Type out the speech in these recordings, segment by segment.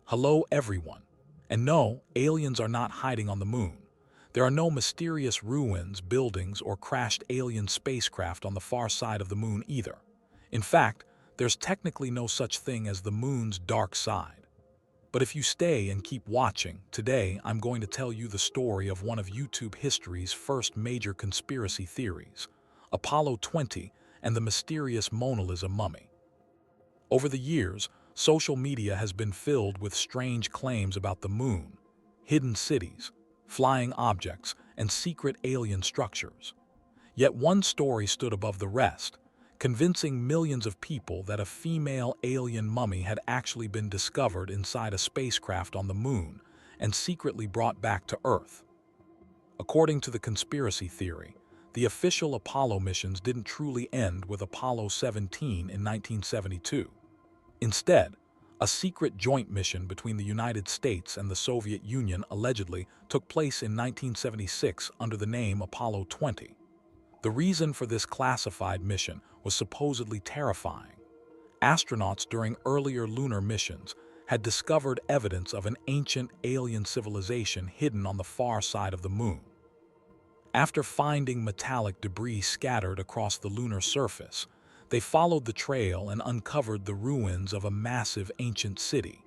Hello, everyone. And no, aliens are not hiding on the moon. There are no mysterious ruins, buildings, or crashed alien spacecraft on the far side of the moon either. In fact, there's technically no such thing as the moon's dark side. But if you stay and keep watching, today I'm going to tell you the story of one of YouTube history's first major conspiracy theories, Apollo 20 and the mysterious Monaliza mummy. Over the years, social media has been filled with strange claims about the moon, hidden cities, flying objects, and secret alien structures. Yet one story stood above the rest, convincing millions of people that a female alien mummy had actually been discovered inside a spacecraft on the moon and secretly brought back to Earth. According to the conspiracy theory, the official Apollo missions didn't truly end with Apollo 17 in 1972. Instead, a secret joint mission between the United States and the Soviet Union allegedly took place in 1976 under the name Apollo 20. The reason for this classified mission was supposedly terrifying. Astronauts during earlier lunar missions had discovered evidence of an ancient alien civilization hidden on the far side of the moon. After finding metallic debris scattered across the lunar surface, they followed the trail and uncovered the ruins of a massive ancient city.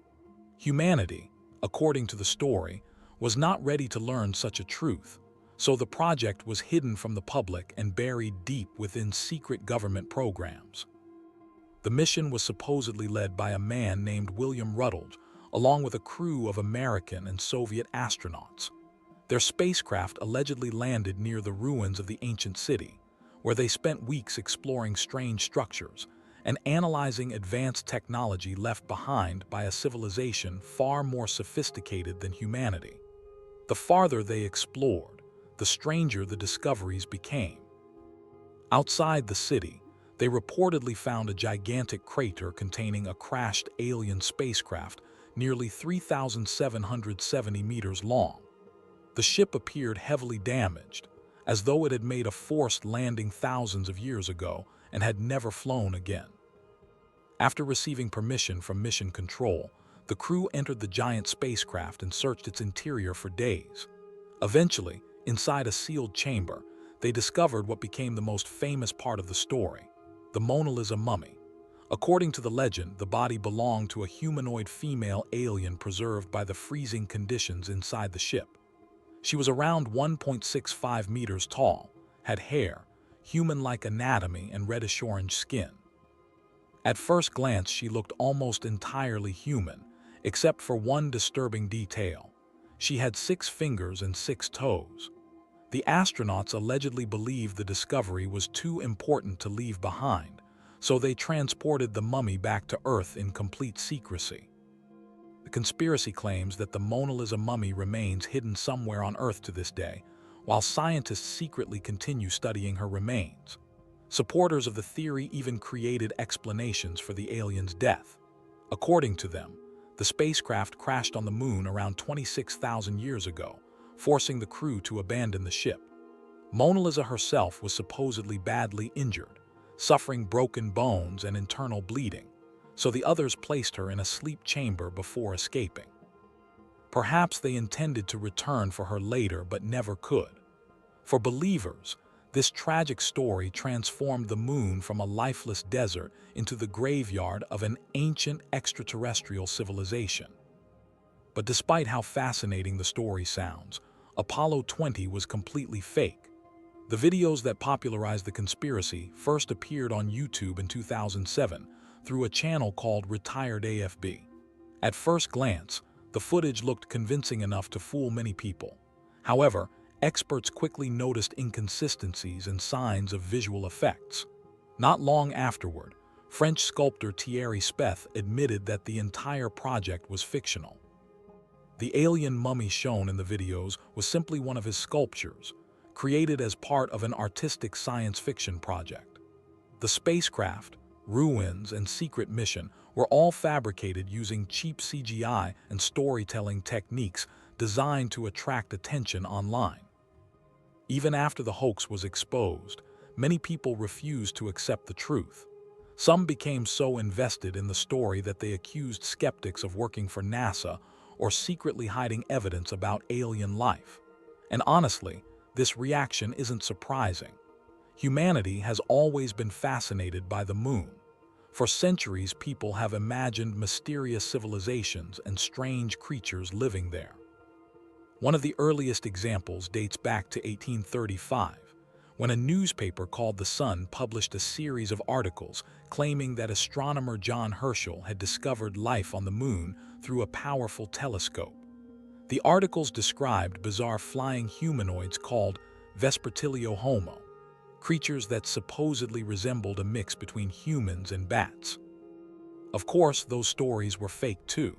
Humanity, according to the story, was not ready to learn such a truth, so the project was hidden from the public and buried deep within secret government programs. The mission was supposedly led by a man named William Rutledge, along with a crew of American and Soviet astronauts. Their spacecraft allegedly landed near the ruins of the ancient city, where they spent weeks exploring strange structures and analyzing advanced technology left behind by a civilization far more sophisticated than humanity. The farther they explored, the stranger the discoveries became. Outside the city, they reportedly found a gigantic crater containing a crashed alien spacecraft nearly 3,770 meters long. The ship appeared heavily damaged, as though it had made a forced landing thousands of years ago and had never flown again. After receiving permission from Mission Control, the crew entered the giant spacecraft and searched its interior for days. Eventually, inside a sealed chamber, they discovered what became the most famous part of the story, the Monaliza mummy. According to the legend, the body belonged to a humanoid female alien preserved by the freezing conditions inside the ship. She was around 1.65 meters tall, had hair, human-like anatomy, and reddish-orange skin. At first glance, she looked almost entirely human, except for one disturbing detail. She had 6 fingers and 6 toes. The astronauts allegedly believed the discovery was too important to leave behind, so they transported the mummy back to Earth in complete secrecy. The conspiracy claims that the Monaliza mummy remains hidden somewhere on Earth to this day, while scientists secretly continue studying her remains. Supporters of the theory even created explanations for the alien's death. According to them, the spacecraft crashed on the moon around 26,000 years ago, forcing the crew to abandon the ship. Monaliza herself was supposedly badly injured, suffering broken bones and internal bleeding, so the others placed her in a sleep chamber before escaping. Perhaps they intended to return for her later but never could. For believers, this tragic story transformed the moon from a lifeless desert into the graveyard of an ancient extraterrestrial civilization. But despite how fascinating the story sounds, Apollo 20 was completely fake. The videos that popularized the conspiracy first appeared on YouTube in 2007, through a channel called Retired AFB. At first glance, the footage looked convincing enough to fool many people. However, experts quickly noticed inconsistencies and signs of visual effects. Not long afterward, French sculptor Thierry Speth admitted that the entire project was fictional. The alien mummy shown in the videos was simply one of his sculptures, created as part of an artistic science fiction project. The spacecraft, ruins, and secret mission were all fabricated using cheap CGI and storytelling techniques designed to attract attention online. Even after the hoax was exposed, many people refused to accept the truth. Some became so invested in the story that they accused skeptics of working for NASA or secretly hiding evidence about alien life. And honestly, this reaction isn't surprising. Humanity has always been fascinated by the moon. For centuries, people have imagined mysterious civilizations and strange creatures living there. One of the earliest examples dates back to 1835, when a newspaper called The Sun published a series of articles claiming that astronomer John Herschel had discovered life on the moon through a powerful telescope. The articles described bizarre flying humanoids called Vespertilio Homo, creatures that supposedly resembled a mix between humans and bats. Of course, those stories were fake too.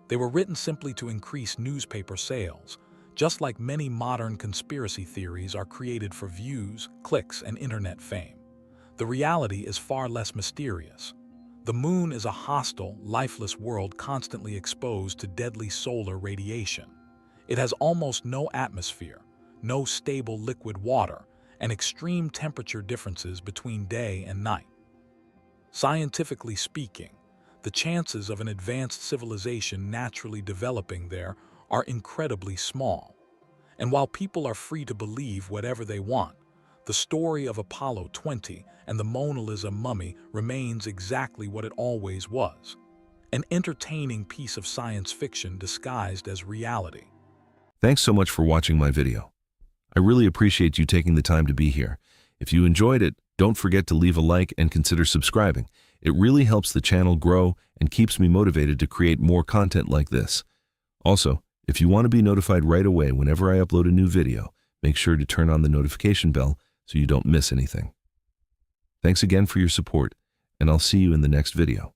They were written simply to increase newspaper sales, just like many modern conspiracy theories are created for views, clicks, and internet fame. The reality is far less mysterious. The moon is a hostile, lifeless world constantly exposed to deadly solar radiation. It has almost no atmosphere, no stable liquid water, and extreme temperature differences between day and night. Scientifically speaking, the chances of an advanced civilization naturally developing there are incredibly small. And while people are free to believe whatever they want, the story of Apollo 20 and the Monaliza mummy remains exactly what it always was: an entertaining piece of science fiction disguised as reality. Thanks so much for watching my video. I really appreciate you taking the time to be here. If you enjoyed it, don't forget to leave a like and consider subscribing. It really helps the channel grow and keeps me motivated to create more content like this. Also, if you want to be notified right away whenever I upload a new video, make sure to turn on the notification bell so you don't miss anything. Thanks again for your support, and I'll see you in the next video.